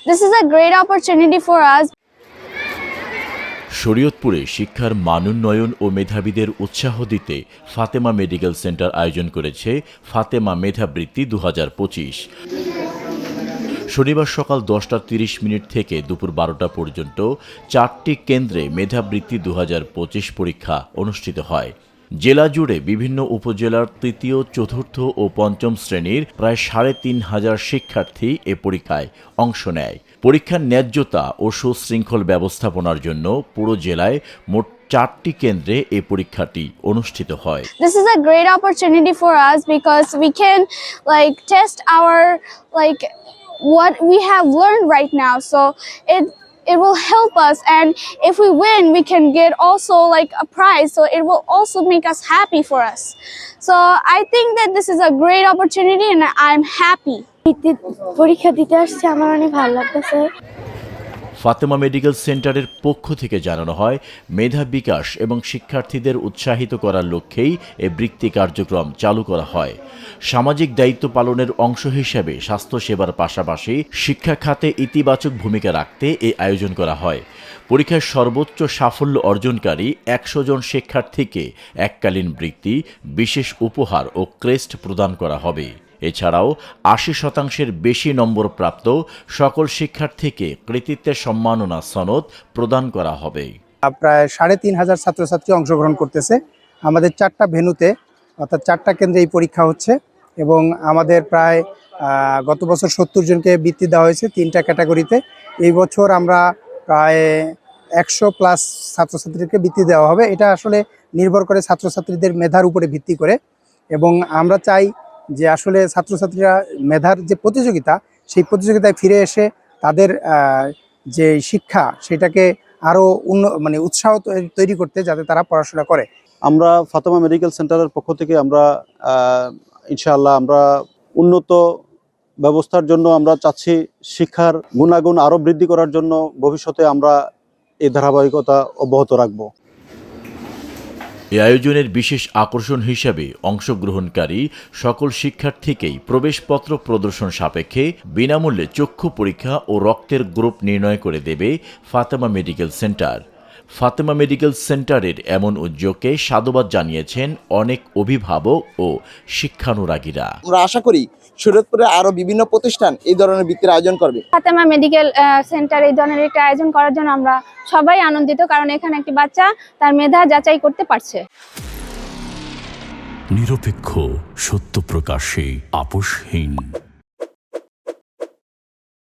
This is a great opportunity for us. শরীয়তপুরে শিক্ষার মানোন্নয়ন ও মেধাবীদের উৎসাহ দিতে ফাতেমা মেডিকেল সেন্টার আয়োজন করেছে ফাতেমা মেধাবৃত্তি 2025। শনিবার সকাল 10:30 থেকে দুপুর 12টা পর্যন্ত 4টি কেন্দ্রে মেধাবৃত্তি 2025 পরীক্ষা অনুষ্ঠিত হয়। জেলা জুড়ে বিভিন্ন উপজেলার তৃতীয়, চতুর্থ ও পঞ্চম শ্রেণীর প্রায় 3,500 শিক্ষার্থী এ পরীক্ষায় অংশ নেয়। পরীক্ষার ন্যায্যতা ও সুশৃঙ্খল ব্যবস্থাপনার জন্য পুরো জেলায় মোট 4টি কেন্দ্রে এ পরীক্ষাটি অনুষ্ঠিত হয়। This is a great opportunity for us because we can test our what we have learned right now. So it will help us, and if we win we can get also a prize, so it will also make us happy for us. So I think that this is a great opportunity and I'm happy. পরীক্ষা দিতে আসছে, আমার অনেক ভালো লাগতেছে। Fatema medical সেন্টারের পক্ষ থেকে জানানো হয়, মেধা বিকাশ এবং শিক্ষার্থীদের উৎসাহিত করার লক্ষ্যেই এ বৃত্তি কার্যক্রম চালু করা হয়। সামাজিক দায়িত্ব পালনের অংশ হিসেবে স্বাস্থ্যসেবার পাশাপাশি শিক্ষা খাতে ইতিবাচক ভূমিকা রাখতে এই আয়োজন করা হয়। পরীক্ষায় সর্বোচ্চ সাফল্য অর্জনকারী 100 জন শিক্ষার্থীকে এককালীন বৃত্তি, বিশেষ উপহার ও ক্রেস্ট প্রদান করা হবে। এছাড়াও 80% বেশি নম্বর প্রাপ্ত সকল শিক্ষার্থীকে কৃতিত্বের সম্মাননা সনদ প্রদান করা হবে। প্রায় 3,500 ছাত্রছাত্রী অংশগ্রহণ করতেছে আমাদের 4টা ভেন্যুতে, অর্থাৎ 4টা কেন্দ্রে এই পরীক্ষা হচ্ছে। এবং আমাদের প্রায় গত বছর 70 জনকে বৃত্তি দেওয়া হয়েছে 3টা ক্যাটাগরিতে। এই বছর আমরা প্রায় 100+ ছাত্রছাত্রীকে বৃত্তি দেওয়া হবে। এটা আসলে নির্ভর করে ছাত্রছাত্রীদের মেধার উপরে ভিত্তি করে, এবং আমরা চাই যে আসলে ছাত্রছাত্রীরা মেধার যে প্রতিযোগিতা, সেই প্রতিযোগিতায় ফিরে এসে তাদের যে শিক্ষা সেটাকে আরও উৎসাহ তৈরি করতে, যাতে তারা পড়াশোনা করে। আমরা ফাতেমা মেডিকেল সেন্টারের পক্ষ থেকে আমরা ইনশাআল্লাহ আমরা উন্নত ব্যবস্থার জন্য আমরা চাচ্ছি শিক্ষার গুণাগুণ আরও বৃদ্ধি করার জন্য ভবিষ্যতে আমরা এই ধারাবাহিকতা অব্যাহত রাখব। এই আয়োজনের বিশেষ আকর্ষণ হিসাবে অংশগ্রহণকারী সকল শিক্ষার্থীকেই প্রবেশপত্র প্রদর্শন সাপেক্ষে বিনামূল্যে চক্ষু পরীক্ষা ও রক্তের গ্রুপ নির্ণয় করে দেবে Fatema medical centre. Fatema medical সেন্টারের এমন উদ্যোগকে সাধুবাদ জানিয়েছেন অনেক অভিভাবক ও শিক্ষানুরাগীরা। আমরা আশা করি শরীয়তপুরে আরো বিভিন্ন প্রতিষ্ঠান এই ধরনের বৃত্তির আয়োজন করবে। ফাতেমা মেডিকেল সেন্টার এই ধরনের একটা আয়োজন করার জন্য আমরা সবাই আনন্দিত, কারণ এখানে একটি বাচ্চা তার মেধা যাচাই করতে পারছে। নিরপেক্ষ, সত্য প্রকাশে আপোষহীন।